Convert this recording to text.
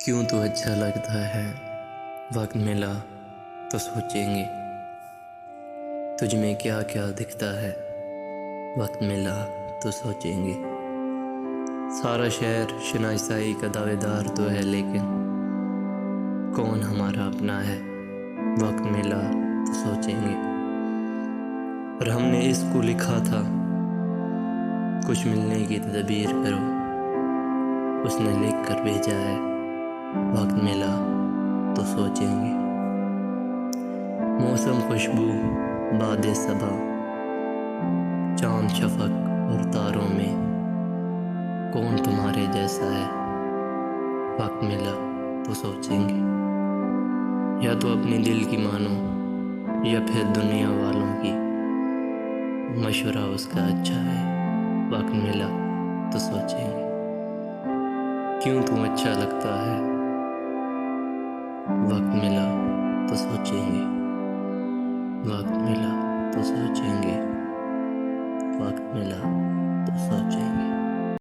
क्यों तो अच्छा लगता है, वक्त मिला तो सोचेंगे। तुझ में क्या क्या दिखता है, वक्त मिला तो सोचेंगे। सारा शहर शनाइसाई का दावेदार तो है, लेकिन कौन हमारा अपना है, वक्त मिला तो सोचेंगे। और हमने इसको लिखा था, कुछ मिलने की तदबीर करो, उसने लिख कर भेजा है, वक्त मिला तो सोचेंगे। मौसम खुशबू बादे सबा, चांद शफक और तारों में कौन तुम्हारे जैसा है, वक्त मिला तो सोचेंगे। या तो अपने दिल की मानो या फिर दुनिया वालों की, मशवरा उसका अच्छा है, वक्त मिला तो सोचेंगे। क्यों तुम अच्छा लगता है, वक्त मिला तो सोचेंगे। वक्त मिला तो सोचेंगे, वक्त मिला तो सोचेंगे।